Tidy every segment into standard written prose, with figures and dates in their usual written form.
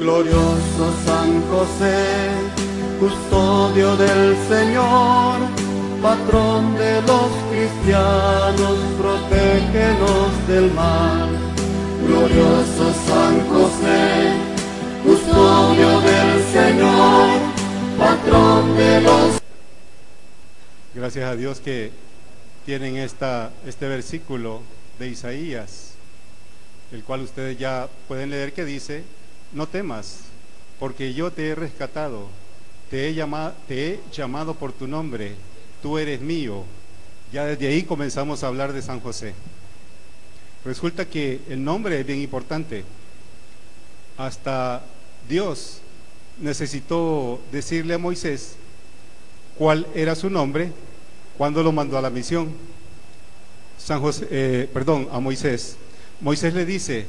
Glorioso San José, custodio del Señor, patrón de los cristianos, protégenos del mal. Glorioso San José, custodio del Señor, patrón de los... Gracias a Dios que tienen este versículo de Isaías, el cual ustedes ya pueden leer, que dice: no temas, porque yo te he rescatado, te he llamado por tu nombre, tú eres mío. Ya desde ahí comenzamos a hablar de San José. Resulta que el nombre es bien importante. Hasta Dios necesitó decirle a Moisés cuál era su nombre cuando lo mandó a la misión. A Moisés. Moisés le dice: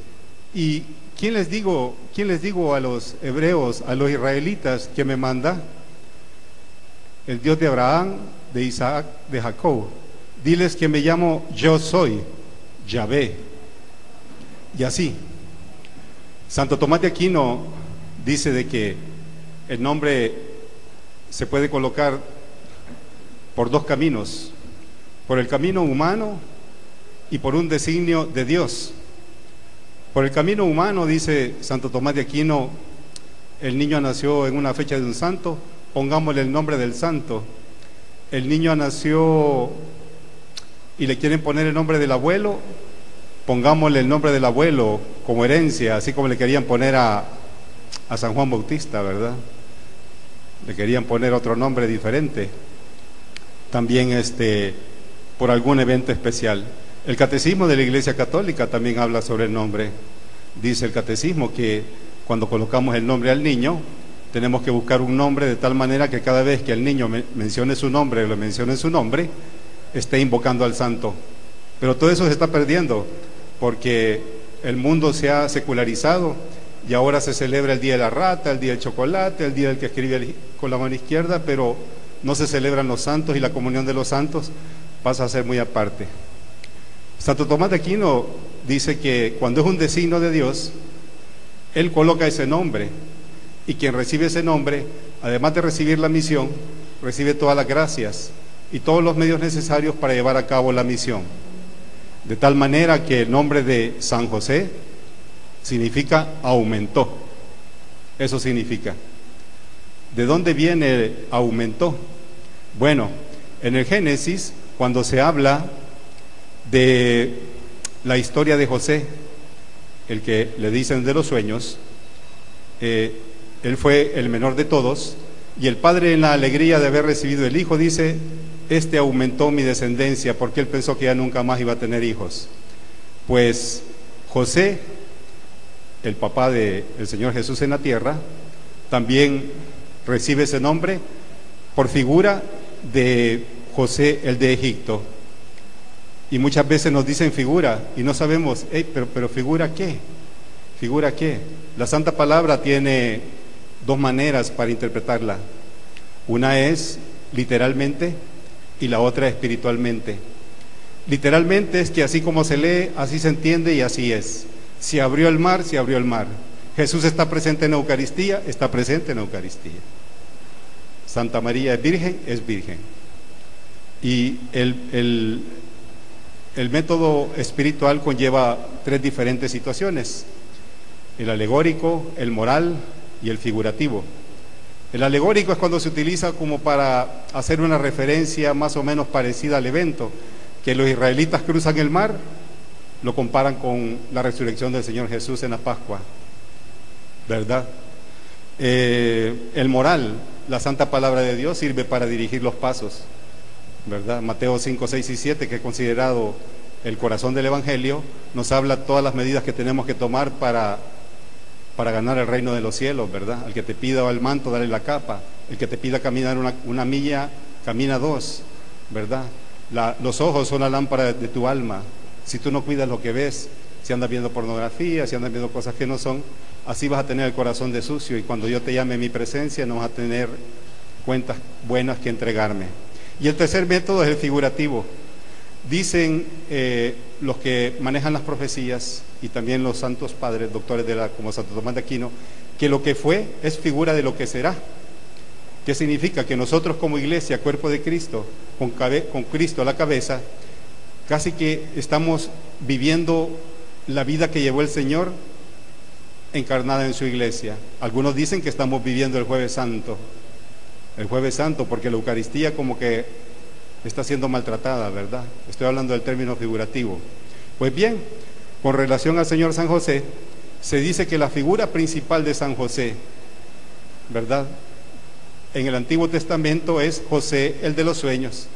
¿y quién les digo a los hebreos, a los israelitas que me manda? El Dios de Abraham, de Isaac, de Jacob. Diles que me llamo yo soy, Yahvé. Y así, Santo Tomás de Aquino dice de que el nombre se puede colocar por dos caminos: por el camino humano y por un designio de Dios. Por el camino humano, dice Santo Tomás de Aquino, el niño nació en una fecha de un santo, pongámosle el nombre del santo. El niño nació y le quieren poner el nombre del abuelo, pongámosle el nombre del abuelo como herencia, así como le querían poner a San Juan Bautista, ¿verdad? Le querían poner otro nombre diferente, también por algún evento especial. El Catecismo de la Iglesia Católica también habla sobre el nombre. Dice el Catecismo que cuando colocamos el nombre al niño, tenemos que buscar un nombre de tal manera que cada vez que el niño mencione su nombre o le mencione su nombre, esté invocando al santo. Pero todo eso se está perdiendo porque el mundo se ha secularizado y ahora se celebra el día de la rata, el día del chocolate, el día del que escribe con la mano izquierda, pero no se celebran los santos, y la comunión de los santos pasa a ser muy aparte. Santo Tomás de Aquino dice que cuando es un designio de Dios, Él coloca ese nombre, y quien recibe ese nombre, además de recibir la misión, recibe todas las gracias y todos los medios necesarios para llevar a cabo la misión. De tal manera que el nombre de San José significa aumentó. Eso significa. ¿De dónde viene aumentó? Bueno, en el Génesis, cuando se habla de la historia de José, el que le dicen de los sueños, él fue el menor de todos, y el padre, en la alegría de haber recibido el hijo, dice: este aumentó mi descendencia, porque él pensó que ya nunca más iba a tener hijos. Pues José, el papá del Señor Jesús en la tierra, también recibe ese nombre por figura de José el de Egipto. Y muchas veces nos dicen figura y no sabemos, pero ¿figura qué? ¿Figura qué? La Santa Palabra tiene dos maneras para interpretarla. Una es literalmente y la otra espiritualmente. Literalmente es que así como se lee, así se entiende y así es. Se abrió el mar, se abrió el mar. Jesús está presente en Eucaristía, está presente en Eucaristía. Santa María es virgen. Y el método espiritual conlleva tres diferentes situaciones: el alegórico, el moral y el figurativo. El alegórico es cuando se utiliza como para hacer una referencia más o menos parecida al evento, que los israelitas cruzan el mar, lo comparan con la resurrección del Señor Jesús en la Pascua, ¿verdad? El moral, la santa palabra de Dios, sirve para dirigir los pasos, ¿verdad? Mateo 5, 6 y 7, que es considerado el corazón del Evangelio, nos habla todas las medidas que tenemos que tomar para ganar el reino de los cielos, ¿verdad? Al que te pida el manto, dale la capa. El que te pida caminar una milla, camina 2, ¿verdad? Los ojos son la lámpara de tu alma. Si tú no cuidas lo que ves, si andas viendo pornografía, si andas viendo cosas que no son, así vas a tener el corazón de sucio, y cuando yo te llame a mi presencia no vas a tener cuentas buenas que entregarme. Y el tercer método es el figurativo. Dicen los que manejan las profecías y también los santos padres, doctores como Santo Tomás de Aquino, que lo que fue es figura de lo que será. ¿Qué significa? Que nosotros como iglesia, cuerpo de Cristo, con Cristo a la cabeza, casi que estamos viviendo la vida que llevó el Señor encarnada en su iglesia. Algunos dicen que estamos viviendo el Jueves Santo, porque la Eucaristía como que está siendo maltratada, ¿verdad? Estoy hablando del término figurativo. Pues bien, con relación al Señor San José, se dice que la figura principal de San José, ¿verdad?, en el Antiguo Testamento es José, el de los sueños.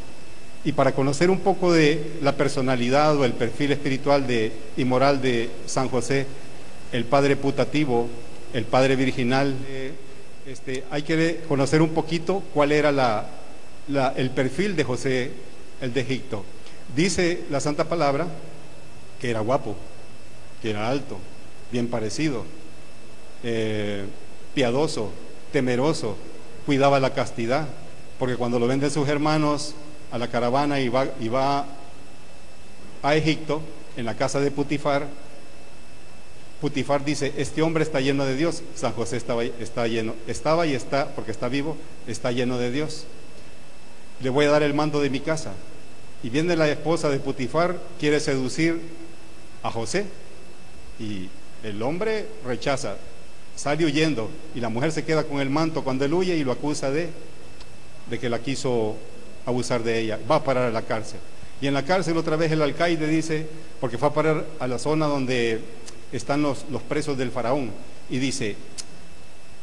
Y para conocer un poco de la personalidad o el perfil espiritual y moral de San José, el padre putativo, el padre virginal, hay que conocer un poquito cuál era el perfil de José, el de Egipto. Dice la Santa Palabra que era guapo, que era alto, bien parecido, piadoso, temeroso, cuidaba la castidad, porque cuando lo venden sus hermanos a la caravana y va a Egipto, en la casa de Putifar dice: este hombre está lleno de Dios. San José estaba y está, porque está vivo, está lleno de Dios. Le voy a dar el mando de mi casa. Y viene la esposa de Putifar, quiere seducir a José, y el hombre rechaza, sale huyendo, y la mujer se queda con el manto cuando él huye y lo acusa de que la quiso abusar de ella. Va a parar a la cárcel. Y en la cárcel otra vez el alcaide dice, porque fue a parar a la zona donde están los presos del faraón, y dice,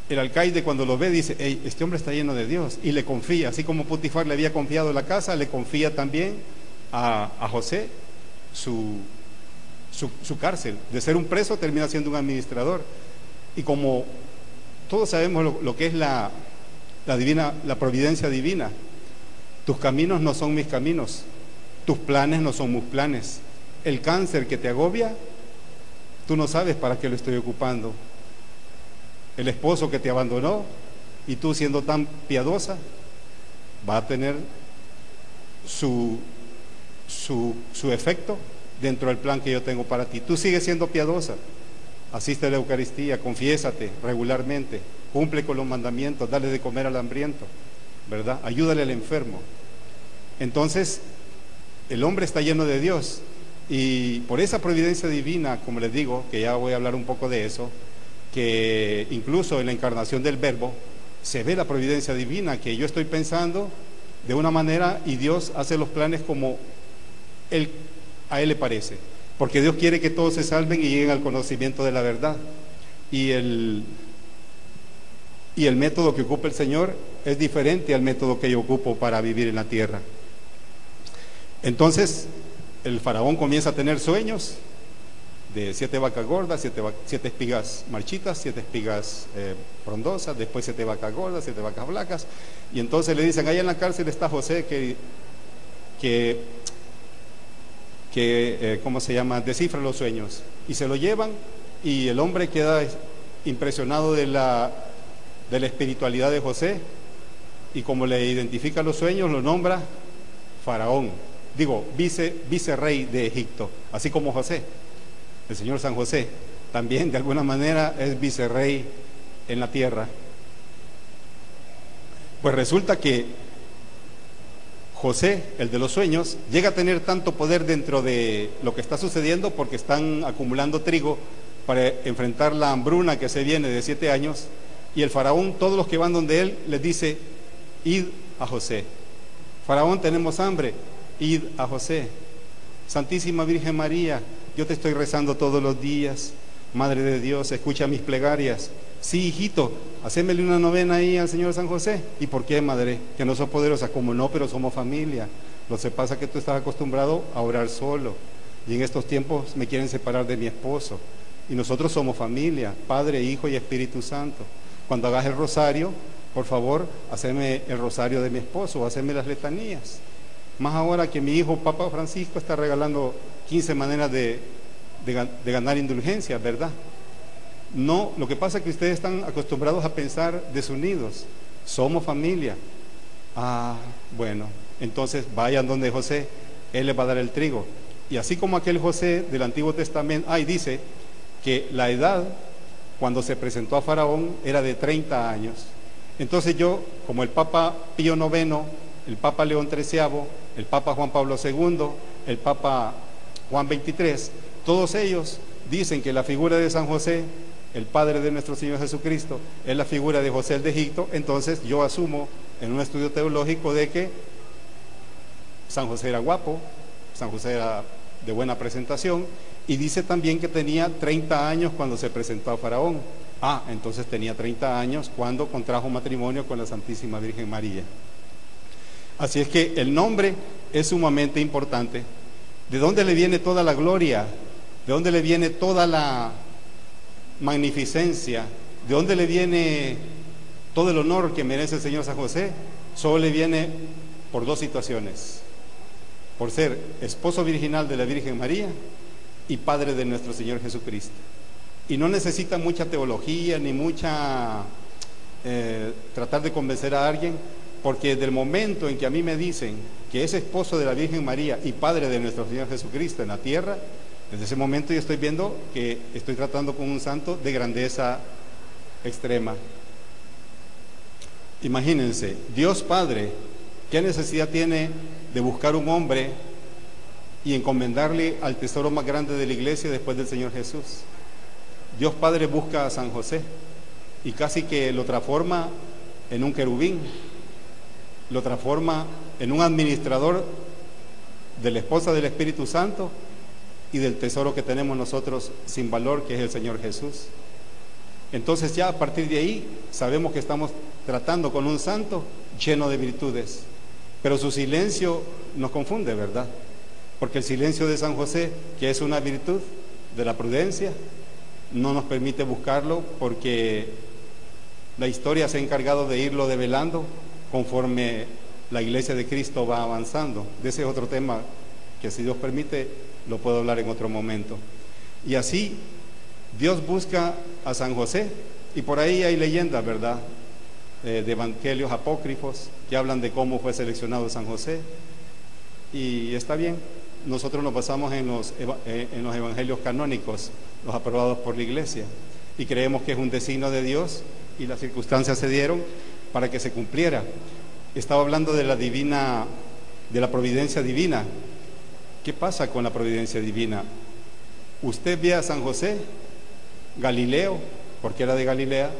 el alcaide cuando lo ve dice: hey, este hombre está lleno de Dios, y le confía, así como Putifar le había confiado la casa, le confía también a José su cárcel. De ser un preso termina siendo un administrador. Y como todos sabemos lo que es la providencia divina, tus caminos no son mis caminos, tus planes no son mis planes. El cáncer que te agobia, tú no sabes para qué lo estoy ocupando. El esposo que te abandonó, y tú siendo tan piadosa, va a tener su efecto dentro del plan que yo tengo para ti. Tú sigues siendo piadosa, asiste a la Eucaristía, confiésate regularmente, cumple con los mandamientos, dale de comer al hambriento, ¿verdad? Ayúdale al enfermo. Entonces, el hombre está lleno de Dios, y por esa providencia divina, como les digo, que ya voy a hablar un poco de eso, que incluso en la encarnación del Verbo se ve la providencia divina, que yo estoy pensando de una manera y Dios hace los planes como a Él le parece, porque Dios quiere que todos se salven y lleguen al conocimiento de la verdad. Y el método que ocupa el Señor es diferente al método que yo ocupo para vivir en la tierra. Entonces el faraón comienza a tener sueños de 7 vacas gordas, 7 espigas marchitas, 7 espigas frondosas, después 7 vacas gordas, 7 vacas flacas, y entonces le dicen: allá en la cárcel está José que ¿cómo se llama?, descifra los sueños, y se lo llevan, y el hombre queda impresionado de la espiritualidad de José, y como le identifica los sueños, lo nombra faraón, vicerrey de Egipto, así como José. El Señor San José también de alguna manera es vicerrey en la tierra. Pues resulta que José, el de los sueños, llega a tener tanto poder dentro de lo que está sucediendo, porque están acumulando trigo para enfrentar la hambruna que se viene de 7 años, y el faraón, todos los que van donde él, les dice: id a José. Faraón, tenemos hambre, id a José. Santísima Virgen María, yo te estoy rezando todos los días, Madre de Dios, escucha mis plegarias. Sí, hijito, hacémele una novena ahí al Señor San José. ¿Y por qué, madre? Que no sos poderosa. Como no, pero somos familia. Lo que pasa es que tú estás acostumbrado a orar solo, y en estos tiempos me quieren separar de mi esposo, y nosotros somos familia, Padre, Hijo y Espíritu Santo. Cuando hagas el rosario, por favor, haceme el rosario de mi esposo, o haceme las letanías. Más ahora que mi hijo Papa Francisco está regalando 15 maneras de ganar indulgencias, ¿verdad? No, lo que pasa es que ustedes están acostumbrados a pensar desunidos. Somos familia. Bueno, entonces vayan donde José. Él les va a dar el trigo. Y así como aquel José del Antiguo Testamento, dice que la edad cuando se presentó a Faraón era de 30 años. Entonces yo, como el Papa Pío IX, el Papa León XIII, el Papa Juan Pablo II, el Papa Juan XXIII, todos ellos dicen que la figura de San José, el padre de nuestro Señor Jesucristo, es la figura de José el de Egipto. Entonces yo asumo en un estudio teológico de que San José era guapo, San José era de buena presentación, y dice también que tenía 30 años cuando se presentó a Faraón. Entonces tenía 30 años cuando contrajo matrimonio con la Santísima Virgen María. Así es que el nombre es sumamente importante. ¿De dónde le viene toda la gloria? ¿De dónde le viene toda la magnificencia? ¿De dónde le viene todo el honor que merece el Señor San José? Solo le viene por dos situaciones: por ser esposo virginal de la Virgen María y padre de nuestro Señor Jesucristo. Y no necesita mucha teología ni mucha tratar de convencer a alguien, porque desde el momento en que a mí me dicen que es esposo de la Virgen María y padre de nuestro Señor Jesucristo en la tierra, desde ese momento yo estoy viendo que estoy tratando con un santo de grandeza extrema. Imagínense, Dios Padre, ¿qué necesidad tiene de buscar un hombre y encomendarle al tesoro más grande de la iglesia después del Señor Jesús? Dios Padre busca a San José y casi que lo transforma en un querubín, lo transforma en un administrador de la esposa del Espíritu Santo y del tesoro que tenemos nosotros sin valor, que es el Señor Jesús. Entonces ya a partir de ahí sabemos que estamos tratando con un santo lleno de virtudes, pero su silencio nos confunde, ¿verdad? Porque el silencio de San José, que es una virtud de la prudencia, no nos permite buscarlo, porque la historia se ha encargado de irlo develando conforme la iglesia de Cristo va avanzando. De ese otro tema que, si Dios permite, lo puedo hablar en otro momento. Y así Dios busca a San José, y por ahí hay leyendas, ¿verdad?, de evangelios apócrifos que hablan de cómo fue seleccionado San José, y está bien. Nosotros nos basamos en los evangelios canónicos, los aprobados por la iglesia, y creemos que es un designio de Dios, y las circunstancias se dieron para que se cumpliera. Estaba hablando de la providencia divina. ¿Qué pasa con la providencia divina? Usted ve a San José, Galileo, porque era de Galilea,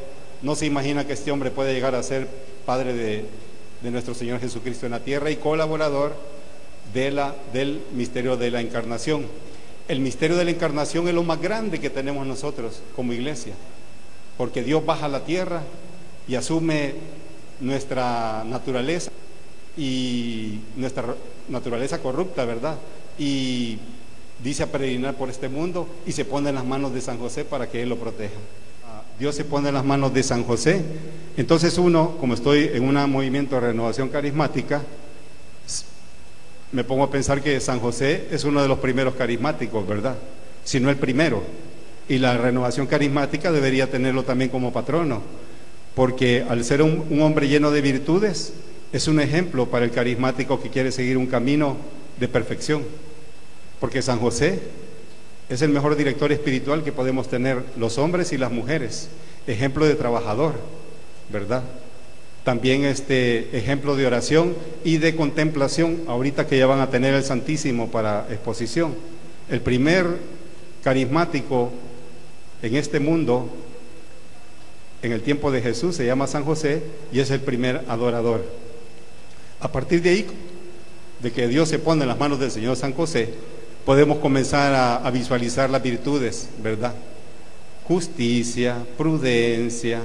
no se imagina que este hombre puede llegar a ser padre de nuestro Señor Jesucristo en la tierra y colaborador del misterio de la encarnación. El misterio de la encarnación es lo más grande que tenemos nosotros como iglesia, porque Dios baja a la tierra y asume nuestra naturaleza, y nuestra naturaleza corrupta, ¿verdad? Y dice a peregrinar por este mundo, y se pone en las manos de San José para que Él lo proteja. Dios se pone en las manos de San José. Entonces uno, como estoy en un movimiento de renovación carismática, me pongo a pensar que San José es uno de los primeros carismáticos, ¿verdad? Si no el primero. Y la renovación carismática debería tenerlo también como patrono, porque al ser un hombre lleno de virtudes, es un ejemplo para el carismático que quiere seguir un camino de perfección. Porque San José es el mejor director espiritual que podemos tener los hombres y las mujeres, ejemplo de trabajador, ¿verdad? También ejemplo de oración y de contemplación, ahorita que ya van a tener el Santísimo para exposición. El primer carismático en este mundo, en el tiempo de Jesús, se llama San José, y es el primer adorador. A partir de ahí, de que Dios se pone en las manos del Señor San José, podemos comenzar a visualizar las virtudes, ¿verdad? Justicia, prudencia,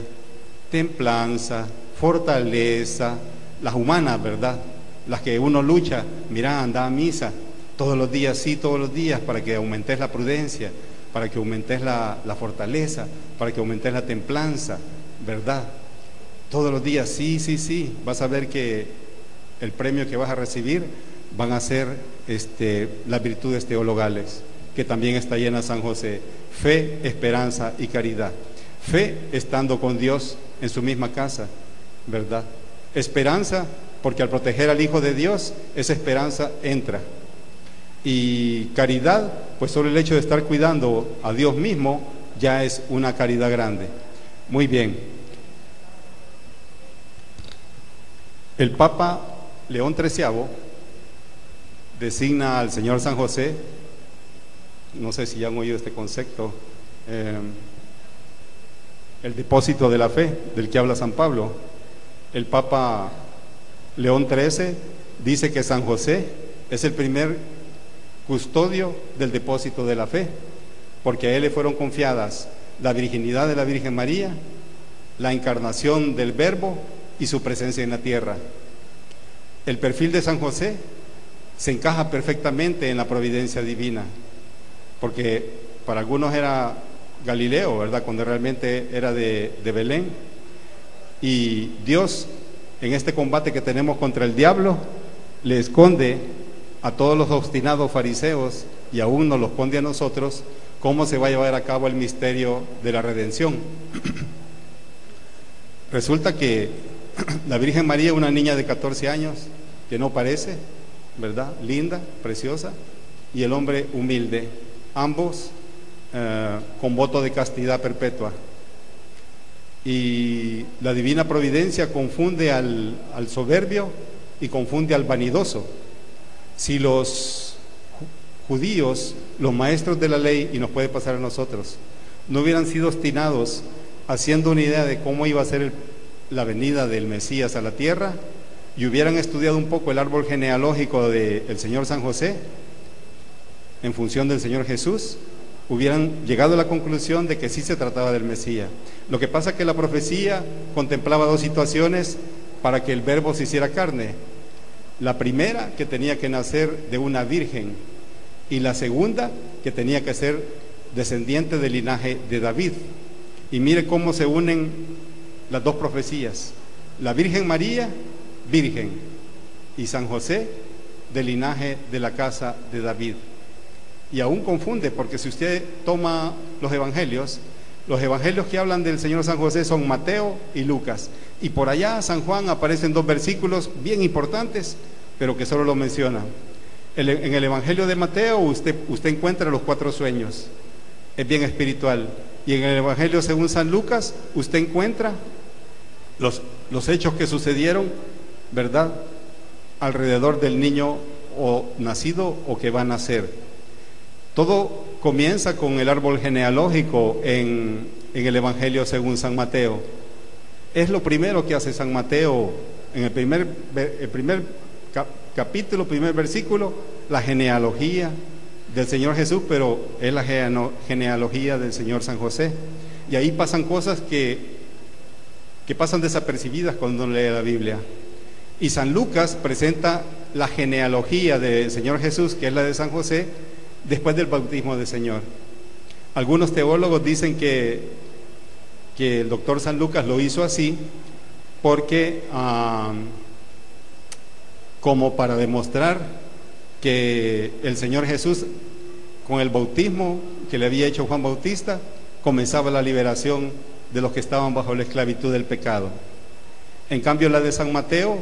templanza, fortaleza, las humanas, ¿verdad? Las que uno lucha. Mira, anda a misa todos los días, sí, todos los días, para que aumentes la prudencia, para que aumentes la fortaleza, para que aumentes la templanza, ¿verdad? Todos los días, sí, vas a ver que el premio que vas a recibir van a ser las virtudes teologales, que también está llena San José: fe, esperanza y caridad. Fe, estando con Dios en su misma casa, ¿verdad? Esperanza, porque al proteger al Hijo de Dios, esa esperanza entra. Y caridad, pues solo el hecho de estar cuidando a Dios mismo ya es una caridad grande. Muy bien. El Papa León XIII designa al Señor San José, no sé si ya han oído este concepto, el depósito de la fe del que habla San Pablo. El Papa León XIII dice que San José es el primer custodio del depósito de la fe, porque a él le fueron confiadas la virginidad de la Virgen María, la encarnación del Verbo y su presencia en la tierra. El perfil de San José se encaja perfectamente en la providencia divina, porque para algunos era Galileo, ¿verdad?, cuando realmente era de Belén. Y Dios, en este combate que tenemos contra el diablo, le esconde a todos los obstinados fariseos, y aún nos lo esconde a nosotros, cómo se va a llevar a cabo el misterio de la redención. Resulta que la Virgen María, una niña de 14 años, que no parece, ¿verdad?, linda, preciosa, y el hombre humilde, ambos con voto de castidad perpetua. Y la divina providencia confunde al soberbio y confunde al vanidoso. Si los judíos, los maestros de la ley, y nos puede pasar a nosotros, no hubieran sido obstinados haciendo una idea de cómo iba a ser la venida del Mesías a la tierra, y hubieran estudiado un poco el árbol genealógico del Señor San José en función del Señor Jesús, hubieran llegado a la conclusión de que sí se trataba del Mesías. Lo que pasa es que la profecía contemplaba dos situaciones para que el Verbo se hiciera carne. La primera, que tenía que nacer de una virgen, y la segunda, que tenía que ser descendiente del linaje de David. Y mire cómo se unen las dos profecías: la Virgen María, virgen, y San José, del linaje de la casa de David. Y aún confunde, porque si usted toma los evangelios que hablan del Señor San José son Mateo y Lucas, y por allá San Juan aparecen dos versículos bien importantes, pero que solo lo menciona. En el evangelio de Mateo usted encuentra los 4 sueños, es bien espiritual, y en el evangelio según San Lucas usted encuentra los hechos que sucedieron, ¿verdad?, alrededor del niño o nacido o que va a nacer. Todo comienza con el árbol genealógico en el evangelio según San Mateo. Es lo primero que hace San Mateo en el primer capítulo, primer versículo, la genealogía del Señor Jesús, pero es la genealogía del Señor San José. Y ahí pasan cosas que pasan desapercibidas cuando uno lee la Biblia. Y San Lucas presenta la genealogía del Señor Jesús, que es la de San José, después del bautismo del Señor. Algunos teólogos dicen que el doctor San Lucas lo hizo así porque como para demostrar que el Señor Jesús, con el bautismo que le había hecho Juan Bautista, comenzaba la liberación de los que estaban bajo la esclavitud del pecado. En cambio, la de San Mateo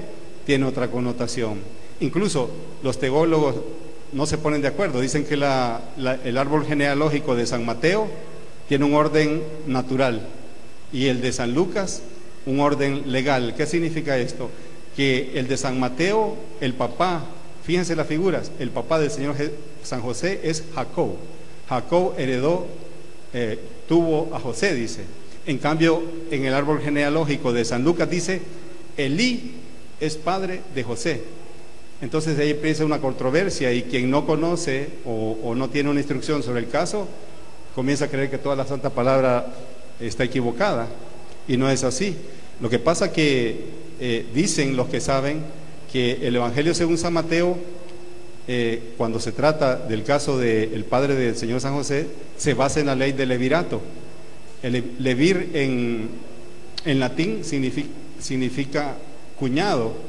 tiene otra connotación. Incluso los teólogos no se ponen de acuerdo, dicen que el árbol genealógico de San Mateo tiene un orden natural y el de San Lucas un orden legal. ¿Qué significa esto? Que el de San Mateo, el papá, fíjense las figuras, el papá del Señor San José es Jacob. Jacob heredó, tuvo a José, dice. En cambio, en el árbol genealógico de San Lucas dice, Elí es padre de José. Entonces ahí empieza una controversia, y quien no conoce o no tiene una instrucción sobre el caso, comienza a creer que toda la Santa Palabra está equivocada, y no es así. Lo que pasa que dicen los que saben que el Evangelio según San Mateo, cuando se trata del caso del padre del Señor San José, se basa en la ley del levirato. El levir en latín significa cuñado,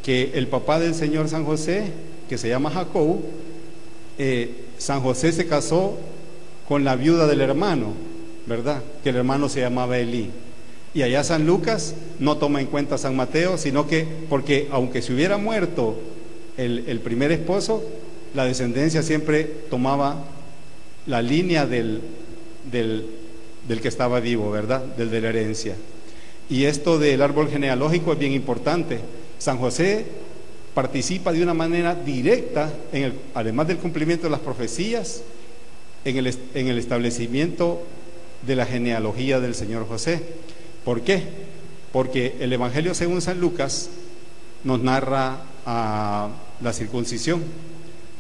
que el papá del Señor San José, que se llama Jacob, San José se casó con la viuda del hermano, ¿verdad?, que el hermano se llamaba Elí. Y allá San Lucas no toma en cuenta a San Mateo, sino que, porque aunque se hubiera muerto el primer esposo, la descendencia siempre tomaba la línea del que estaba vivo, ¿verdad? Del de la herencia. Y esto del árbol genealógico es bien importante. San José participa de una manera directa, además del cumplimiento de las profecías, en el establecimiento de la genealogía del Señor José. ¿Por qué? Porque el Evangelio según San Lucas nos narra la circuncisión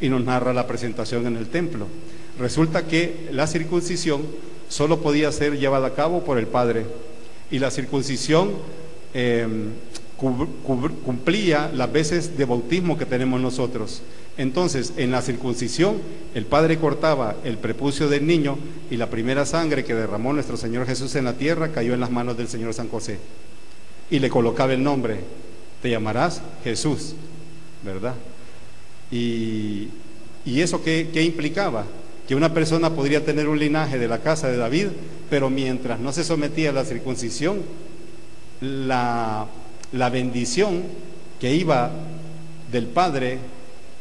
y nos narra la presentación en el templo. Resulta que la circuncisión solo podía ser llevada a cabo por el padre, y la circuncisión cumplía las veces de bautismo que tenemos nosotros. Entonces, en la circuncisión, el padre cortaba el prepucio del niño, y la primera sangre que derramó nuestro Señor Jesús en la tierra cayó en las manos del Señor San José, y le colocaba el nombre: te llamarás Jesús, ¿verdad? Y eso ¿qué implicaba? Que una persona podría tener un linaje de la casa de David, pero mientras no se sometía a la circuncisión, la bendición que iba del padre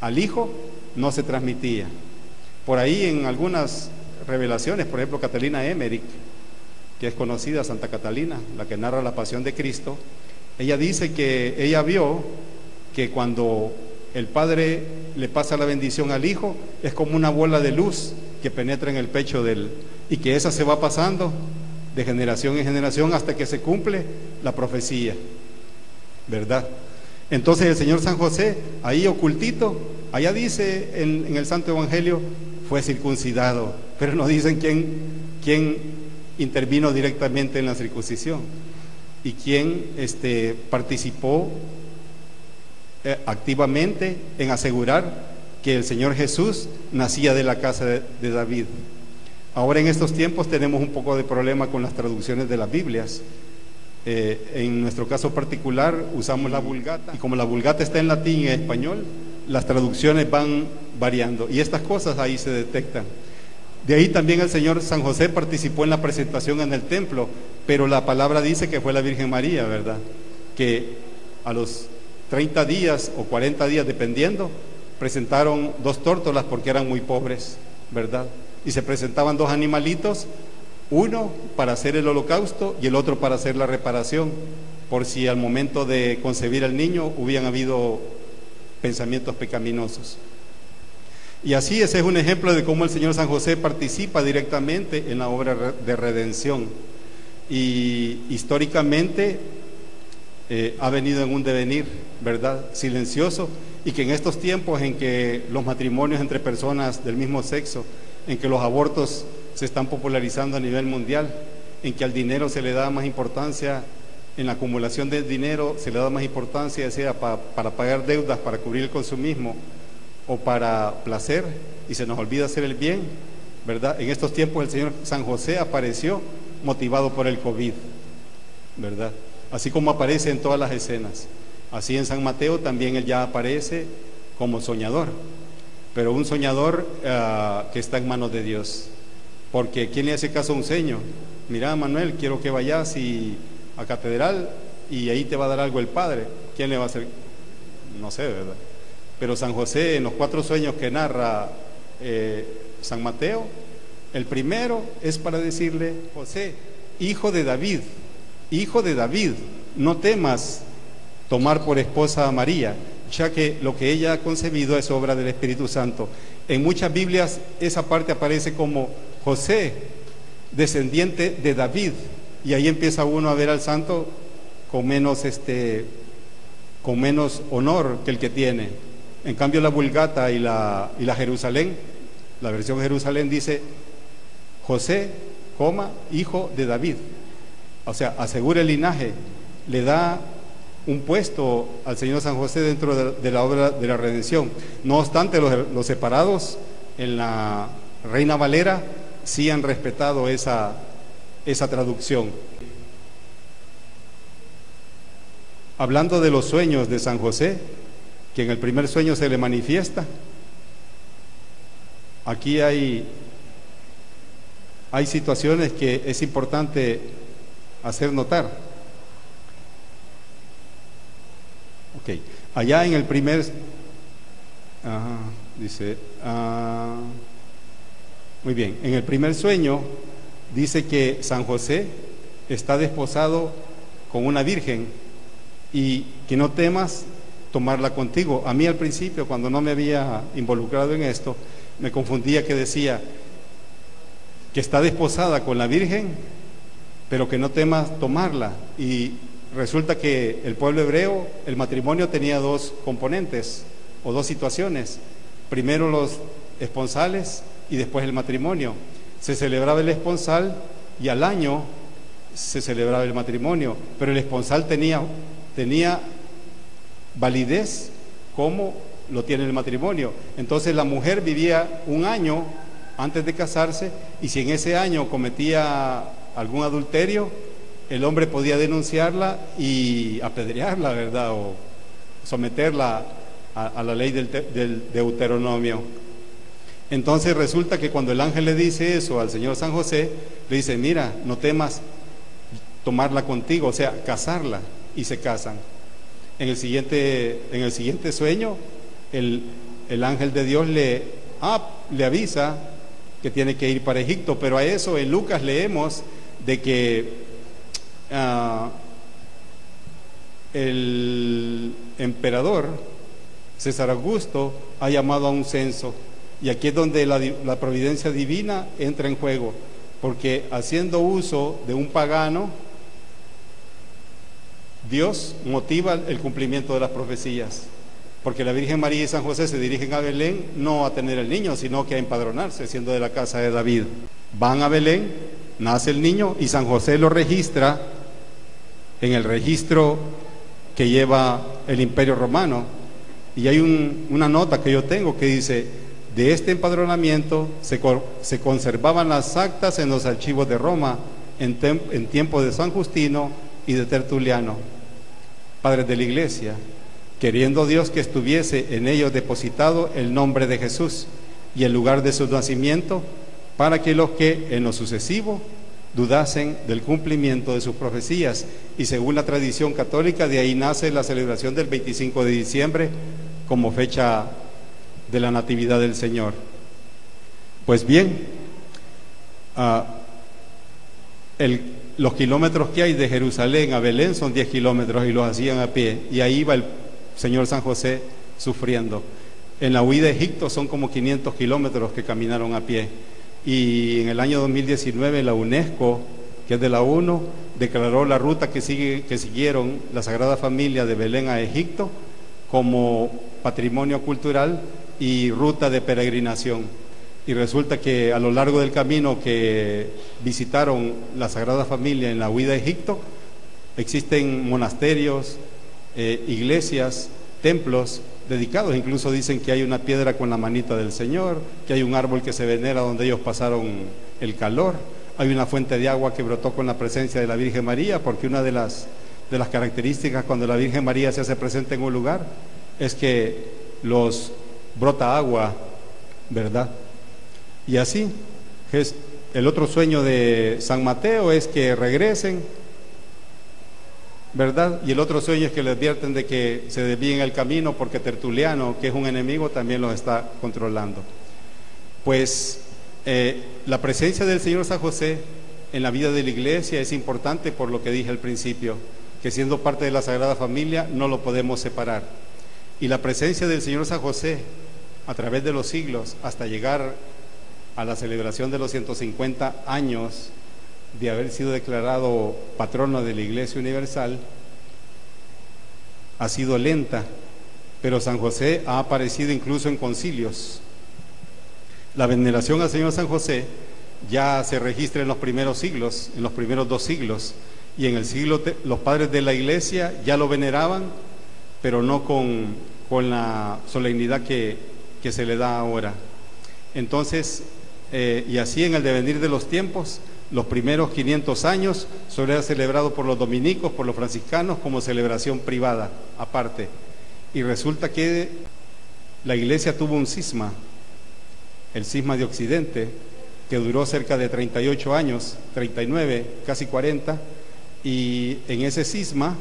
al hijo no se transmitía. Por ahí en algunas revelaciones, por ejemplo Catalina Emmerich, que es conocida, Santa Catalina, la que narra la pasión de Cristo, ella dice que ella vio que cuando el padre le pasa la bendición al hijo, es como una bola de luz que penetra en el pecho de él, y que esa se va pasando de generación en generación hasta que se cumple la profecía, ¿verdad? Entonces el Señor San José, ahí ocultito, allá dice en el Santo Evangelio, fue circuncidado, pero no dicen quién intervino directamente en la circuncisión y quién participó activamente en asegurar que el Señor Jesús nacía de la casa de David. Ahora en estos tiempos tenemos un poco de problema con las traducciones de las Biblias. En nuestro caso particular usamos la Vulgata, y como la Vulgata está en latín y en español, las traducciones van variando, y estas cosas ahí se detectan. De ahí también el Señor San José participó en la presentación en el templo, pero la palabra dice que fue la Virgen María, ¿verdad? Que a los 30 días o 40 días, dependiendo, presentaron 2 tórtolas porque eran muy pobres, ¿verdad? Y se presentaban 2 animalitos, uno para hacer el holocausto y el otro para hacer la reparación, por si al momento de concebir al niño hubieran habido pensamientos pecaminosos. Y así ese es un ejemplo de cómo el Señor San José participa directamente en la obra de redención. Y históricamente ha venido en un devenir, ¿verdad?, silencioso, y que en estos tiempos en que los matrimonios entre personas del mismo sexo, en que los abortos se están popularizando a nivel mundial, en que al dinero se le da más importancia, en la acumulación de dinero se le da más importancia, ya sea para pagar deudas, para cubrir el consumismo o para placer, y se nos olvida hacer el bien, ¿verdad? En estos tiempos el Señor San José apareció motivado por el COVID, ¿verdad? Así como aparece en todas las escenas. Así en San Mateo también él ya aparece como soñador, pero un soñador que está en manos de Dios. Porque ¿quién le hace caso a un seño? Mira, Manuel, quiero que vayas a catedral y ahí te va a dar algo el Padre. ¿Quién le va a hacer? No sé, ¿verdad? Pero San José, en los 4 sueños que narra San Mateo, el primero es para decirle: José, hijo de David, no temas tomar por esposa a María, ya que lo que ella ha concebido es obra del Espíritu Santo. En muchas Biblias esa parte aparece como José, descendiente de David, y ahí empieza uno a ver al santo con menos honor que el que tiene. En cambio la Vulgata y la Jerusalén, la versión Jerusalén dice José, hijo de David. O sea, asegura el linaje, le da un puesto al Señor San José dentro de la obra de la redención. No obstante, los separados en la Reina Valera sí han respetado esa traducción. Hablando de los sueños de San José, que en el primer sueño se le manifiesta, aquí hay situaciones que es importante hacer notar. Ok, allá en el primer... Dice, muy bien, en el primer sueño dice que San José está desposado con una virgen y que no temas tomarla contigo. A mí al principio, cuando no me había involucrado en esto, me confundía que decía que está desposada con la virgen, pero que no temas tomarla. Y resulta que el pueblo hebreo, el matrimonio tenía dos componentes o dos situaciones. Primero los esponsales y después el matrimonio. Se celebraba el esponsal y al año se celebraba el matrimonio, pero el esponsal tenía validez como lo tiene el matrimonio. Entonces la mujer vivía un año antes de casarse, y si en ese año cometía algún adulterio, el hombre podía denunciarla y apedrearla, ¿verdad? O someterla a la ley del Deuteronomio. Entonces resulta que cuando el ángel le dice eso al Señor San José, le dice, mira, no temas tomarla contigo, o sea, casarla, y se casan. En el siguiente sueño, el ángel de Dios le avisa que tiene que ir para Egipto, pero a eso en Lucas leemos de que el emperador César Augusto ha llamado a un censo, y aquí es donde la providencia divina entra en juego, porque haciendo uso de un pagano, Dios motiva el cumplimiento de las profecías, porque la Virgen María y San José se dirigen a Belén no a tener el niño, sino que a empadronarse, siendo de la casa de David. Van a Belén, nace el niño y San José lo registra en el registro que lleva el Imperio Romano, y hay una nota que yo tengo que dice: de este empadronamiento se conservaban las actas en los archivos de Roma en tiempo de San Justino y de Tertuliano, padres de la Iglesia, queriendo Dios que estuviese en ellos depositado el nombre de Jesús y el lugar de su nacimiento, para que los que en lo sucesivo dudasen del cumplimiento de sus profecías. Y según la tradición católica, de ahí nace la celebración del 25 de diciembre como fecha de la Natividad del Señor. Pues bien, los kilómetros que hay de Jerusalén a Belén son 10 kilómetros y los hacían a pie, y ahí va el Señor San José sufriendo. En la huida a Egipto son como 500 kilómetros que caminaron a pie, y en el año 2019 la UNESCO, que es de la ONU, declaró la ruta que siguieron la Sagrada Familia de Belén a Egipto como patrimonio cultural y ruta de peregrinación. Y resulta que a lo largo del camino que visitaron la Sagrada Familia en la huida a Egipto, existen monasterios, iglesias, templos dedicados. Incluso dicen que hay una piedra con la manita del Señor, que hay un árbol que se venera donde ellos pasaron el calor, hay una fuente de agua que brotó con la presencia de la Virgen María, porque una de las características cuando la Virgen María se hace presente en un lugar es que brota agua, ¿verdad? Y así, el otro sueño de San Mateo es que regresen, ¿verdad? Y el otro sueño es que le advierten de que se desvíen el camino, porque Tertuliano, que es un enemigo, también los está controlando. Pues la presencia del Señor San José en la vida de la Iglesia es importante, por lo que dije al principio, que siendo parte de la Sagrada Familia no lo podemos separar. Y la presencia del Señor San José a través de los siglos, hasta llegar a la celebración de los 150 años de haber sido declarado patrono de la Iglesia Universal, ha sido lenta, pero San José ha aparecido incluso en concilios. La veneración al Señor San José ya se registra en los primeros siglos, en los primeros 2 siglos, y en el siglo los padres de la Iglesia ya lo veneraban, pero no con la solemnidad que se le da ahora. Entonces, y así en el devenir de los tiempos, los primeros 500 años solo era celebrado por los dominicos, por los franciscanos, como celebración privada, aparte. Y resulta que la Iglesia tuvo un cisma, el cisma de Occidente, que duró cerca de 38 años, 39, casi 40, y en ese cisma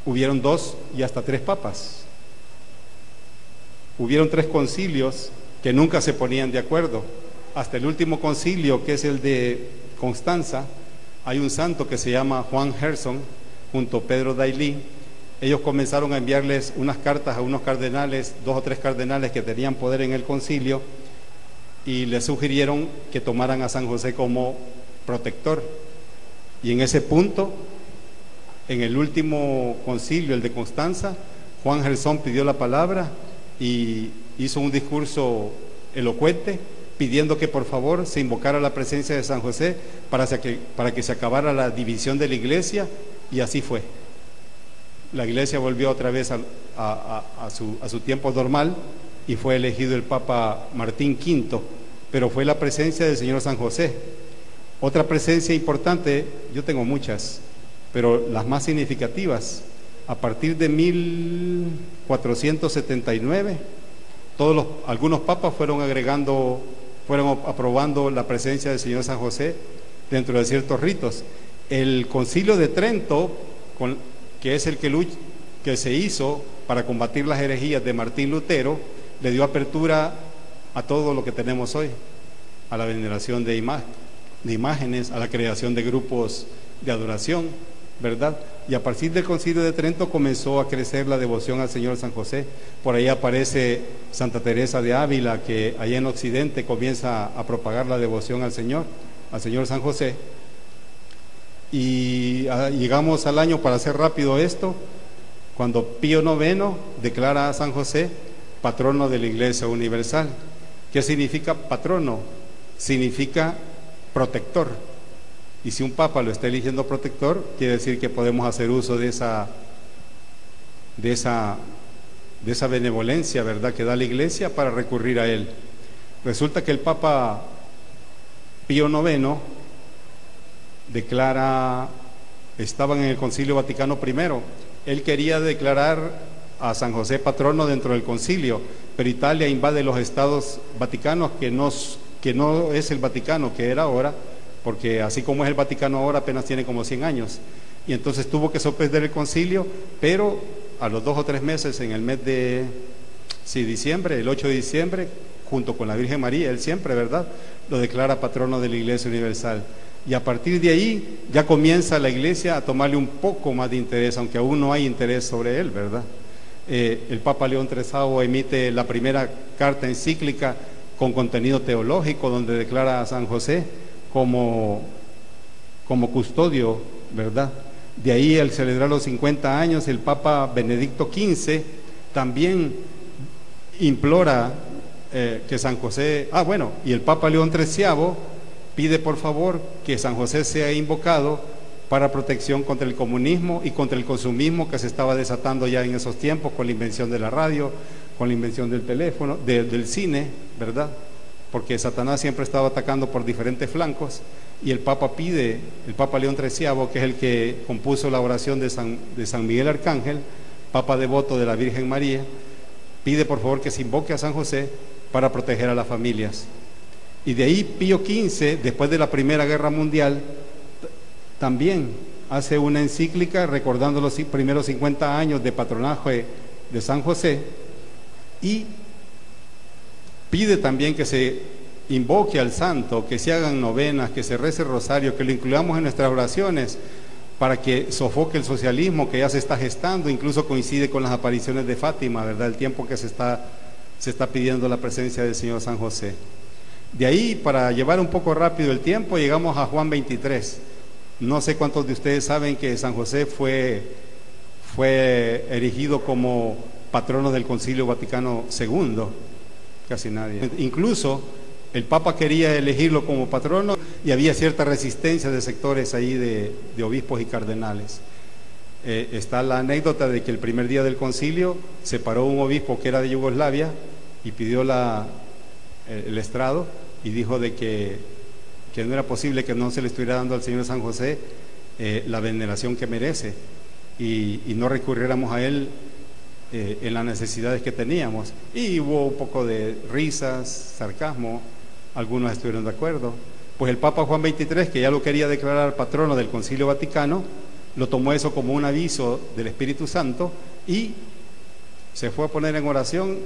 hubieron 2 y hasta 3 papas. hubieron 3 concilios que nunca se ponían de acuerdo. Hasta el último concilio, que es el de Constanza, hay un santo que se llama Juan Gerson, junto a Pedro Dailí. Ellos comenzaron a enviarles unas cartas a unos cardenales, 2 o 3 cardenales que tenían poder en el concilio, y les sugirieron que tomaran a San José como protector. Y en ese punto, en el último concilio, el de Constanza, Juan Gerson pidió la palabra y hizo un discurso elocuente pidiendo que por favor se invocara la presencia de San José para que se acabara la división de la iglesia, y así fue. La iglesia volvió otra vez a su tiempo normal y fue elegido el Papa Martín V, pero fue la presencia del Señor San José. Otra presencia importante, yo tengo muchas, pero las más significativas, a partir de 1479, algunos papas fueron aprobando la presencia del Señor San José dentro de ciertos ritos. El Concilio de Trento, que es el que se hizo para combatir las herejías de Martín Lutero, le dio apertura a todo lo que tenemos hoy, a la veneración de imágenes, a la creación de grupos de adoración, ¿verdad? Y a partir del Concilio de Trento comenzó a crecer la devoción al Señor San José. Por ahí aparece Santa Teresa de Ávila, que allá en Occidente comienza a propagar la devoción al Señor San José. Y llegamos al año, para hacer rápido esto, cuando Pío IX declara a San José patrono de la Iglesia Universal. ¿Qué significa patrono? Significa protector. Y si un papa lo está eligiendo protector, quiere decir que podemos hacer uso de esa benevolencia, ¿verdad?, que da la Iglesia para recurrir a él. Resulta que el Papa Pío IX estaba en el Concilio Vaticano I. Él quería declarar a San José patrono dentro del concilio, pero Italia invade los estados vaticanos, que no es el Vaticano que era ahora, porque así como es el Vaticano ahora, apenas tiene como 100 años. Y entonces tuvo que suspender el concilio, pero a los 2 o 3 meses, en el mes de diciembre, el 8 de diciembre, junto con la Virgen María, él siempre, ¿verdad?, lo declara patrono de la Iglesia Universal. Y a partir de ahí ya comienza la Iglesia a tomarle un poco más de interés, aunque aún no hay interés sobre él, ¿verdad? El Papa León XIII emite la primera carta encíclica con contenido teológico, donde declara a San José como custodio, ¿verdad? De ahí, al celebrar los 50 años, el Papa Benedicto XV también implora que San José, y el Papa León XIII pide por favor que San José sea invocado para protección contra el comunismo y contra el consumismo que se estaba desatando ya en esos tiempos, con la invención de la radio, con la invención del teléfono, del cine, ¿verdad? Porque Satanás siempre estaba atacando por diferentes flancos, y el Papa León XIII, que es el que compuso la oración de San Miguel Arcángel, Papa devoto de la Virgen María, pide por favor que se invoque a San José para proteger a las familias. Y de ahí Pío XV, después de la Primera Guerra Mundial, también hace una encíclica recordando los primeros 50 años de patronaje de San José, y pide también que se invoque al santo, que se hagan novenas, que se rece el rosario, que lo incluyamos en nuestras oraciones para que sofoque el socialismo que ya se está gestando. Incluso coincide con las apariciones de Fátima, ¿verdad?, el tiempo que se está pidiendo la presencia del Señor San José. De ahí, para llevar un poco rápido el tiempo, llegamos a Juan 23. No sé cuántos de ustedes saben que San José fue erigido como patrono del Concilio Vaticano II. Casi nadie. Incluso el Papa quería elegirlo como patrono y había cierta resistencia de sectores ahí de obispos y cardenales. Está la anécdota de que el primer día del concilio se paró un obispo que era de Yugoslavia y pidió el estrado, y dijo de que no era posible que no se le estuviera dando al Señor San José la veneración que merece, y no recurriéramos a él en las necesidades que teníamos. Y hubo un poco de risas, sarcasmo, algunos estuvieron de acuerdo. Pues el Papa Juan XXIII, que ya lo quería declarar patrono del Concilio Vaticano, lo tomó eso como un aviso del Espíritu Santo y se fue a poner en oración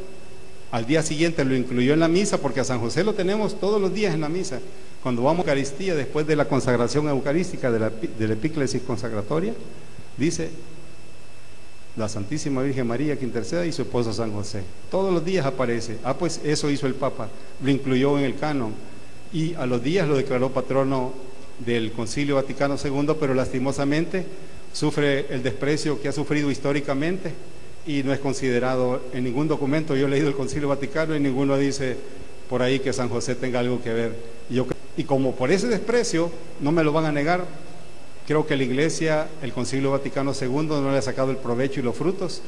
Al día siguiente lo incluyó en la misa, porque a San José lo tenemos todos los días en la misa. Cuando vamos a Eucaristía, después de la consagración eucarística de la epíclesis consagratoria, dice la Santísima Virgen María que interceda y su esposo San José. Todos los días aparece. Pues eso hizo el Papa, lo incluyó en el canon. Y a los días lo declaró patrono del Concilio Vaticano II, pero lastimosamente sufre el desprecio que ha sufrido históricamente y no es considerado en ningún documento. Yo he leído el Concilio Vaticano y ninguno dice por ahí que San José tenga algo que ver. Y como por ese desprecio no me lo van a negar, creo que la Iglesia, el Concilio Vaticano II, no le ha sacado el provecho y los frutos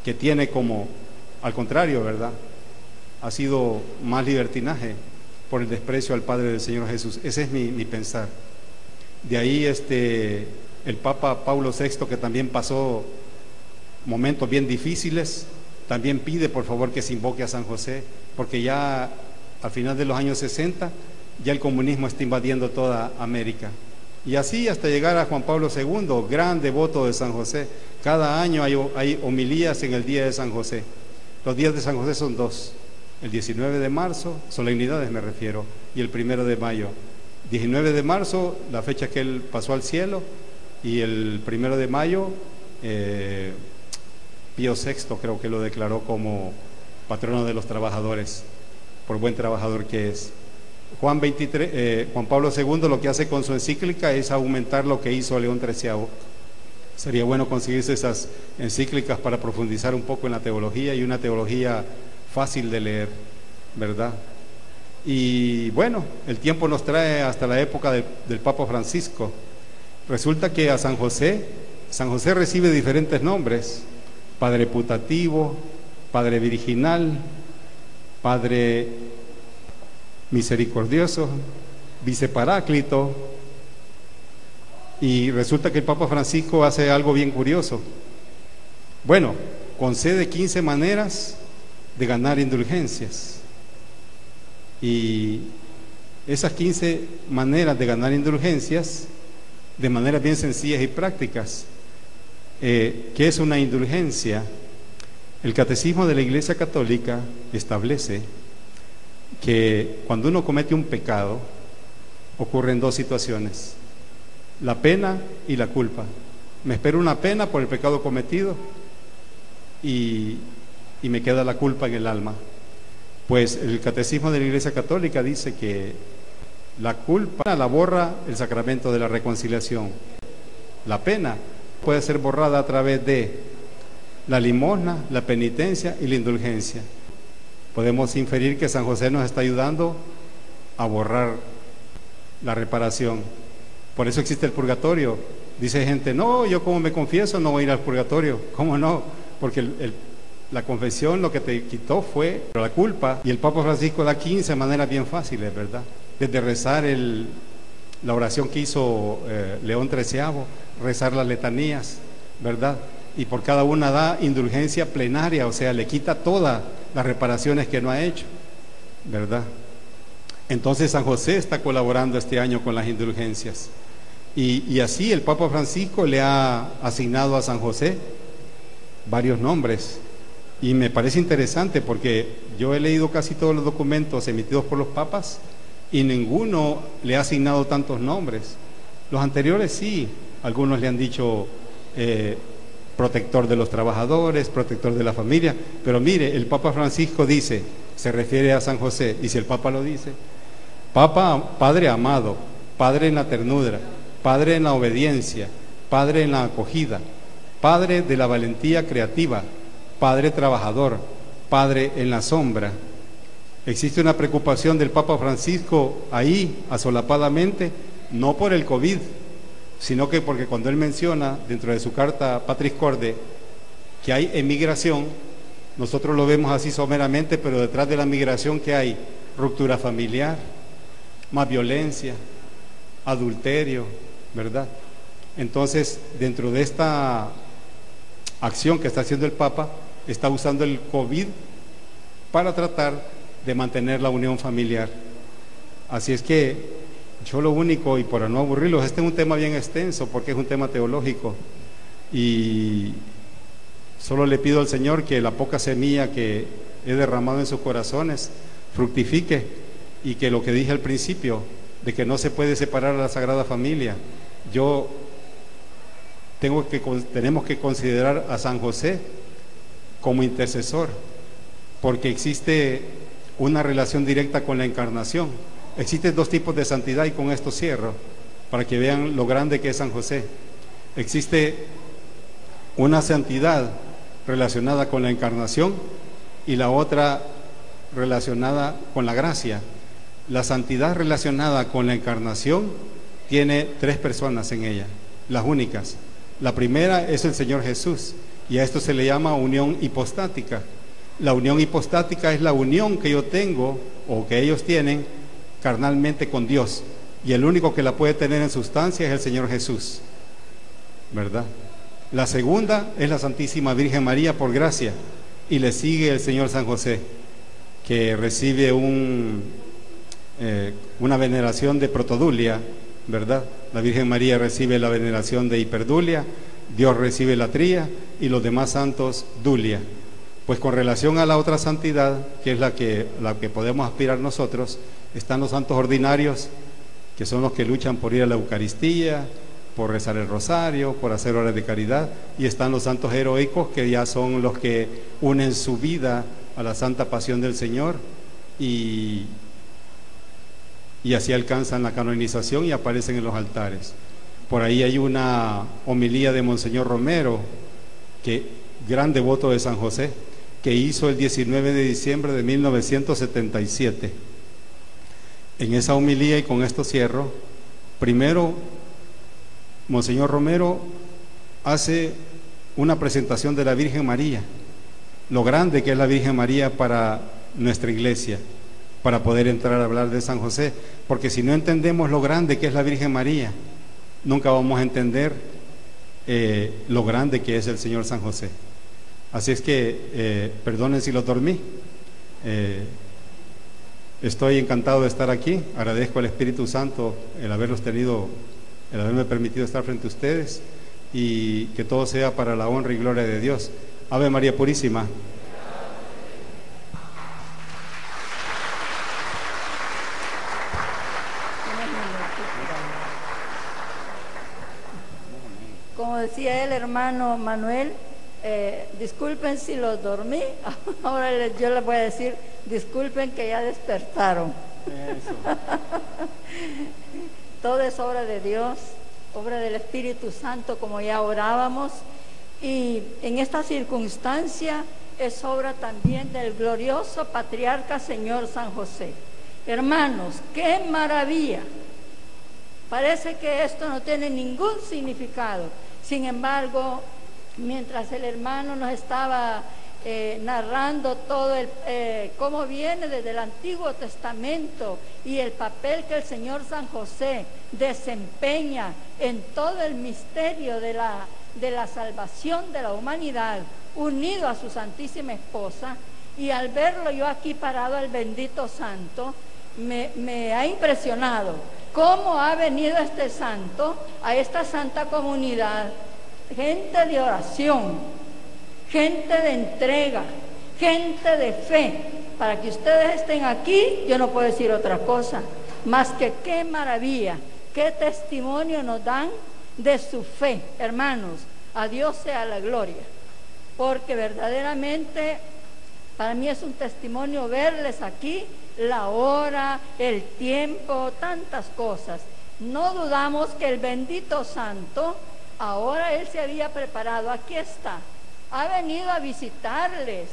que tiene, como al contrario, ¿verdad? Ha sido más libertinaje por el desprecio al Padre del Señor Jesús. Ese es mi pensar. De ahí el Papa Pablo VI, que también pasó momentos bien difíciles, también pide por favor que se invoque a San José, porque ya al final de los años 60 ya el comunismo está invadiendo toda América. Y así hasta llegar a Juan Pablo II, gran devoto de San José. Cada año hay homilías en el día de San José. Los días de San José son dos: el 19 de marzo, solemnidades me refiero, y el 1 de mayo. 19 de marzo, la fecha que él pasó al cielo, y el 1 de mayo, Pío VI creo que lo declaró como patrono de los trabajadores, por buen trabajador que es. Juan Pablo II lo que hace con su encíclica es aumentar lo que hizo León XIII. Sería bueno conseguirse esas encíclicas para profundizar un poco en la teología, y una teología fácil de leer, ¿verdad? Y bueno, el tiempo nos trae hasta la época del Papa Francisco. Resulta que a San José recibe diferentes nombres: Padre putativo, Padre virginal, Padre misericordioso, viceparáclito. Y resulta que el Papa Francisco hace algo bien curioso. Bueno, concede 15 maneras de ganar indulgencias, y esas 15 maneras de ganar indulgencias, de maneras bien sencillas y prácticas. ¿Qué es una indulgencia? El Catecismo de la Iglesia Católica establece que cuando uno comete un pecado, ocurren dos situaciones: la pena y la culpa. Me espero una pena por el pecado cometido y me queda la culpa en el alma. Pues el Catecismo de la Iglesia Católica dice que la culpa la borra el sacramento de la reconciliación. La pena puede ser borrada a través de la limosna, la penitencia y la indulgencia. Podemos inferir que San José nos está ayudando a borrar la reparación. Por eso existe el purgatorio. Dice gente: no, yo como me confieso no voy a ir al purgatorio. ¿Cómo no? Porque la confesión lo que te quitó fue la culpa. Y el Papa Francisco da 15 maneras bien fáciles, ¿verdad? Desde rezar la oración que hizo León XIII, rezar las letanías, ¿verdad? Y por cada una da indulgencia plenaria, o sea, le quita todas las reparaciones que no ha hecho, ¿verdad? Entonces San José está colaborando este año con las indulgencias. Y así el Papa Francisco le ha asignado a San José varios nombres. Y me parece interesante porque yo he leído casi todos los documentos emitidos por los papas y ninguno le ha asignado tantos nombres. Los anteriores sí, algunos le han dicho protector de los trabajadores, protector de la familia, pero mire, el Papa Francisco dice, se refiere a San José, y si el Papa lo dice: Padre amado, Padre en la ternura, Padre en la obediencia, Padre en la acogida, Padre de la valentía creativa, Padre trabajador, Padre en la sombra. Existe una preocupación del Papa Francisco ahí, asolapadamente, no por el COVID, sino que porque cuando él menciona dentro de su carta Patris Corde que hay emigración, nosotros lo vemos así someramente, pero detrás de la migración que hay ruptura familiar, más violencia, adulterio, ¿verdad? Entonces, dentro de esta acción que está haciendo el Papa, está usando el COVID para tratar de mantener la unión familiar. Así es que yo lo único, y para no aburrirlos, este es un tema bien extenso porque es un tema teológico, y solo le pido al Señor que la poca semilla que he derramado en sus corazones fructifique, y que lo que dije al principio, de que no se puede separar a la Sagrada Familia, tenemos que considerar a San José como intercesor, porque existe una relación directa con la encarnación. Existen dos tipos de santidad, y con esto cierro, para que vean lo grande que es San José. Existe una santidad relacionada con la encarnación y la otra relacionada con la gracia. La santidad relacionada con la encarnación tiene tres personas en ella, las únicas. La primera es el Señor Jesús, y a esto se le llama unión hipostática. La unión hipostática es la unión que yo tengo, o que ellos tienen, carnalmente con Dios, y el único que la puede tener en sustancia es el Señor Jesús, ¿verdad? La segunda es la Santísima Virgen María por gracia, y le sigue el Señor San José, que recibe una veneración de protodulia, ¿verdad? La Virgen María recibe la veneración de hiperdulia, Dios recibe la tría, y los demás santos dulia. Pues con relación a la otra santidad, que es la que podemos aspirar nosotros, están los santos ordinarios, que son los que luchan por ir a la Eucaristía, por rezar el rosario, por hacer horas de caridad, y están los santos heroicos, que ya son los que unen su vida a la santa pasión del Señor, y así alcanzan la canonización y aparecen en los altares. Por ahí hay una homilía de Monseñor Romero, gran devoto de San José, que hizo el 19 de diciembre de 1977. En esa homilía, y con esto cierro, primero Monseñor Romero hace una presentación de la Virgen María, lo grande que es la Virgen María para nuestra iglesia, para poder entrar a hablar de San José, porque si no entendemos lo grande que es la Virgen María, nunca vamos a entender lo grande que es el Señor San José. Así es que perdonen si los dormí. Estoy encantado de estar aquí. Agradezco al Espíritu Santo el haberme permitido estar frente a ustedes, y que todo sea para la honra y gloria de Dios. Ave María Purísima. Como decía el hermano Manuel, disculpen si los dormí. Ahora yo les voy a decir, disculpen que ya despertaron. Eso. Todo es obra de Dios, obra del Espíritu Santo, como ya orábamos, y en esta circunstancia es obra también del glorioso patriarca Señor San José. Hermanos, qué maravilla. Parece que esto no tiene ningún significado. Sin embargo, mientras el hermano nos estaba narrando todo cómo viene desde el Antiguo Testamento y el papel que el Señor San José desempeña en todo el misterio de la salvación de la humanidad, unido a su Santísima Esposa, y al verlo yo aquí parado al bendito santo, me ha impresionado cómo ha venido este santo a esta santa comunidad, gente de oración, gente de entrega, gente de fe. Para que ustedes estén aquí, yo no puedo decir otra cosa más que qué maravilla, qué testimonio nos dan de su fe. Hermanos, a Dios sea la gloria, porque verdaderamente para mí es un testimonio verles aquí, la hora, el tiempo, tantas cosas. No dudamos que el bendito santo, ahora él se había preparado, aquí está, ha venido a visitarles.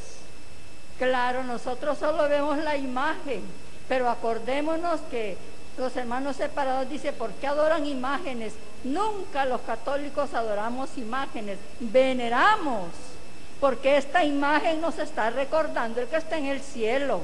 Claro, nosotros solo vemos la imagen, pero acordémonos que los hermanos separados dicen, ¿por qué adoran imágenes? Nunca los católicos adoramos imágenes, veneramos, porque esta imagen nos está recordando el que está en el cielo.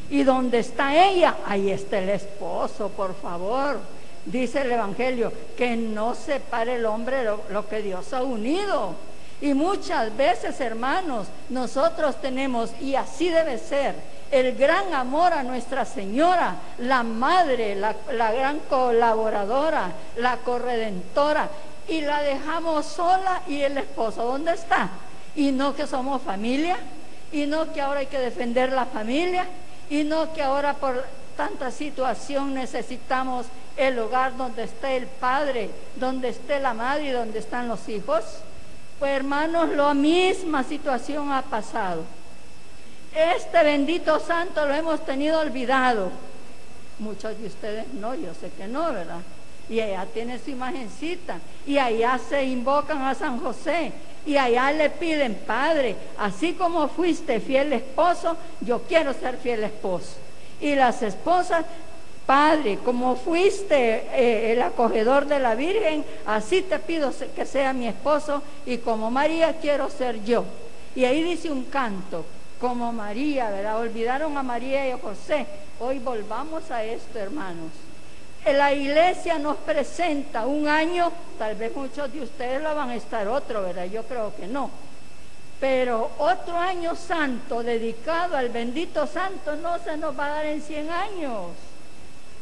Y donde está ella, ahí está el esposo, por favor. Dice el Evangelio, que no separe el hombre lo que Dios ha unido. Y muchas veces, hermanos, nosotros tenemos, y así debe ser, el gran amor a Nuestra Señora, la Madre, la gran colaboradora, la corredentora, y la dejamos sola. ¿Y el esposo dónde está? Y no que somos familia. y no que ahora hay que defender la familia, y no que ahora por tanta situación necesitamos el hogar donde esté el padre, donde esté la madre y donde están los hijos. Pues hermanos, la misma situación ha pasado. Este bendito santo lo hemos tenido olvidado. Muchos de ustedes no, yo sé que no, ¿verdad? Y allá tiene su imagencita, y allá se invocan a San José, y allá le piden: Padre, así como fuiste fiel esposo, yo quiero ser fiel esposo. Y las esposas: Padre, como fuiste el acogedor de la Virgen, así te pido que sea mi esposo, y como María quiero ser yo. Y ahí dice un canto: como María, ¿verdad? Olvidaron a María y a José. Hoy volvamos a esto, hermanos. La iglesia nos presenta un año, tal vez muchos de ustedes lo van a estar otro, ¿verdad? Yo creo que no. Pero otro año santo dedicado al bendito santo no se nos va a dar en 100 años.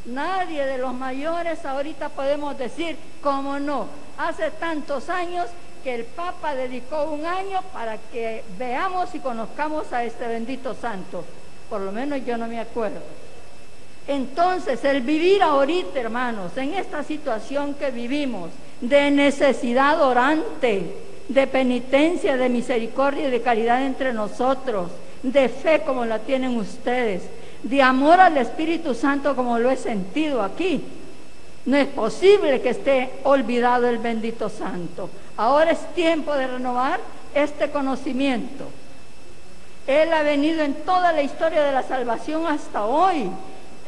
Nadie de los mayores ahorita podemos decir: ¿cómo no? Hace tantos años que el Papa dedicó un año para que veamos y conozcamos a este bendito santo. Por lo menos yo no me acuerdo. Entonces, el vivir ahorita, hermanos, en esta situación que vivimos, de necesidad orante, de penitencia, de misericordia y de caridad entre nosotros, de fe como la tienen ustedes, de amor al Espíritu Santo como lo he sentido aquí, no es posible que esté olvidado el bendito santo. Ahora es tiempo de renovar este conocimiento. Él ha venido en toda la historia de la salvación hasta hoy.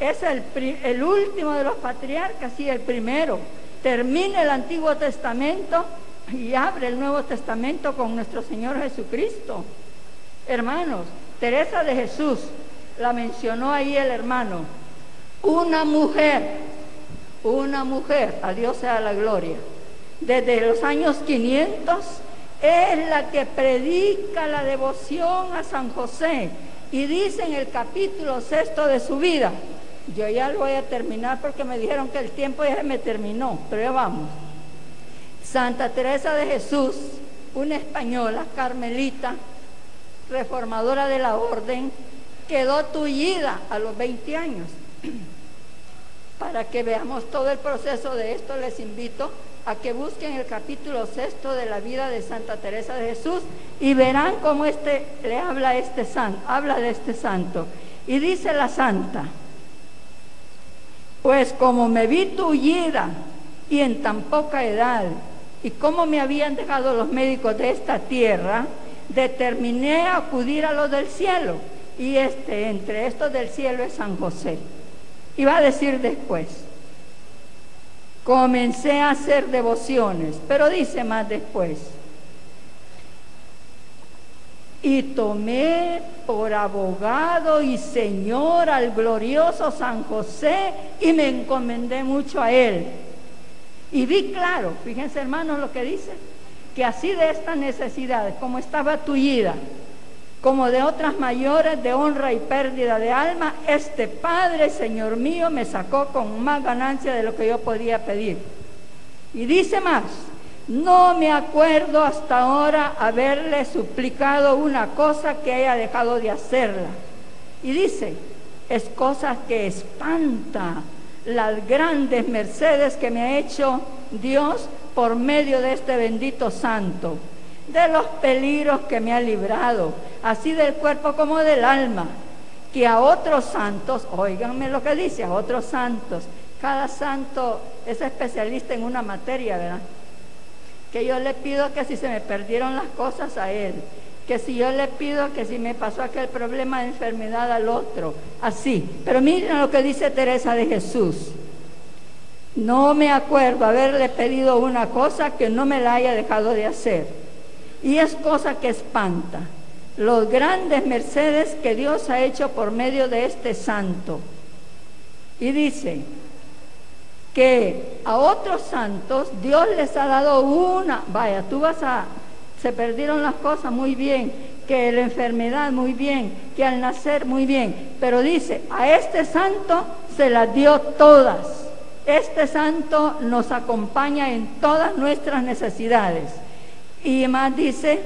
Es el último de los patriarcas y el primero. Termina el Antiguo Testamento y abre el Nuevo Testamento con nuestro Señor Jesucristo. Hermanos, Teresa de Jesús, la mencionó ahí el hermano, una mujer, a Dios sea la gloria, desde los años 500 es la que predica la devoción a San José, y dice en el capítulo 6 de su vida, yo ya lo voy a terminar porque me dijeron que el tiempo ya me terminó, pero ya vamos. Santa Teresa de Jesús, una española carmelita, reformadora de la orden, quedó tullida a los 20 años. Para que veamos todo el proceso de esto, les invito a que busquen el capítulo 6 de la vida de Santa Teresa de Jesús y verán cómo le habla de este santo. Y dice la santa: pues como me vi tullida y en tan poca edad, y como me habían dejado los médicos de esta tierra, determiné a acudir a los del cielo, y entre estos del cielo es San José. Y va a decir después: comencé a hacer devociones, pero dice más después: y tomé por abogado y señor al glorioso San José, y me encomendé mucho a él. Y vi claro, fíjense hermanos lo que dice, que así de estas necesidades, como estaba tullida, como de otras mayores de honra y pérdida de alma, este Padre, Señor mío, me sacó con más ganancia de lo que yo podía pedir. Y dice más: no me acuerdo hasta ahora haberle suplicado una cosa que haya dejado de hacerla. Y dice: es cosa que espanta las grandes mercedes que me ha hecho Dios por medio de este bendito santo, de los peligros que me ha librado, así del cuerpo como del alma, que a otros santos, óiganme lo que dice, a otros santos, cada santo es especialista en una materia, ¿verdad? Que yo le pido que si se me perdieron las cosas a él, que si yo le pido que si me pasó aquel problema de enfermedad al otro, así. Pero miren lo que dice Teresa de Jesús: no me acuerdo haberle pedido una cosa que no me la haya dejado de hacer, y es cosa que espanta los grandes mercedes que Dios ha hecho por medio de este santo. Y dice que a otros santos Dios les ha dado se perdieron las cosas, muy bien, que la enfermedad, muy bien, que al nacer, muy bien, pero dice, a este santo se las dio todas. Este santo nos acompaña en todas nuestras necesidades. Y más dice,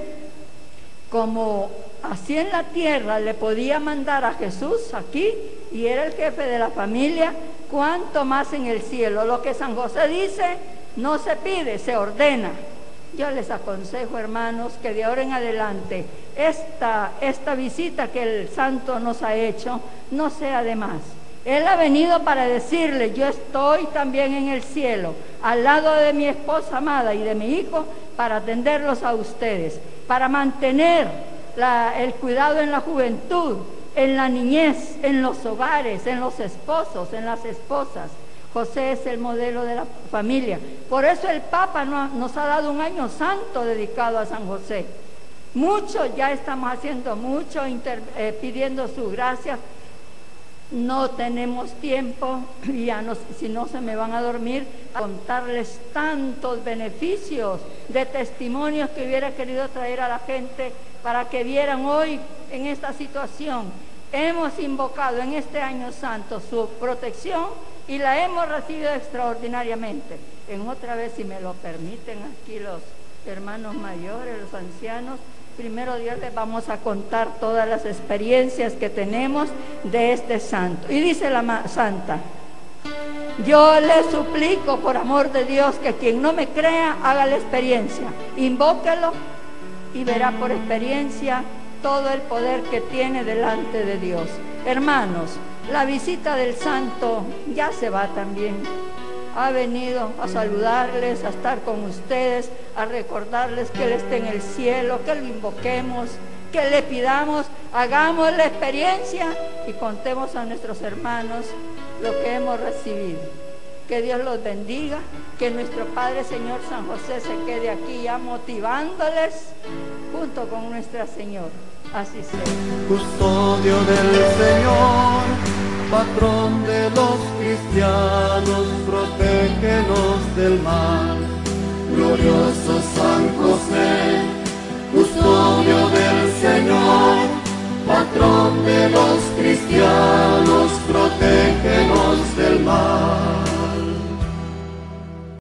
como así en la tierra le podía mandar a Jesús aquí y era el jefe de la familia, cuánto más en el cielo. Lo que San José dice no se pide, se ordena. Yo les aconsejo, hermanos, que de ahora en adelante esta visita que el santo nos ha hecho no sea de más. Él ha venido para decirle, yo estoy también en el cielo, al lado de mi esposa amada y de mi hijo, para atenderlos a ustedes, para mantener el cuidado en la juventud, en la niñez, en los hogares, en los esposos, en las esposas. José es el modelo de la familia. Por eso el Papa nos ha dado un año santo dedicado a San José. Muchos ya estamos haciendo mucho, pidiendo su gracia. No tenemos tiempo, ya no, si no se me van a dormir, a contarles tantos beneficios de testimonios que hubiera querido traer a la gente para que vieran hoy en esta situación. Hemos invocado en este año santo su protección y la hemos recibido extraordinariamente. En otra vez, si me lo permiten aquí los hermanos mayores, los ancianos, primero Dios les vamos a contar todas las experiencias que tenemos de este santo. Y dice la santa, yo le suplico por amor de Dios que quien no me crea haga la experiencia, invóquelo y verá por experiencia todo el poder que tiene delante de Dios. Hermanos, la visita del santo ya se va también. Ha venido a saludarles, a estar con ustedes, a recordarles que Él está en el cielo, que lo invoquemos, que le pidamos, hagamos la experiencia y contemos a nuestros hermanos lo que hemos recibido. Que Dios los bendiga, que nuestro Padre Señor San José se quede aquí ya motivándoles junto con Nuestra Señora. Así sea. Custodio del Señor, patrón de los cristianos, protégenos del mal. Glorioso San José, custodio del Señor, patrón de los cristianos,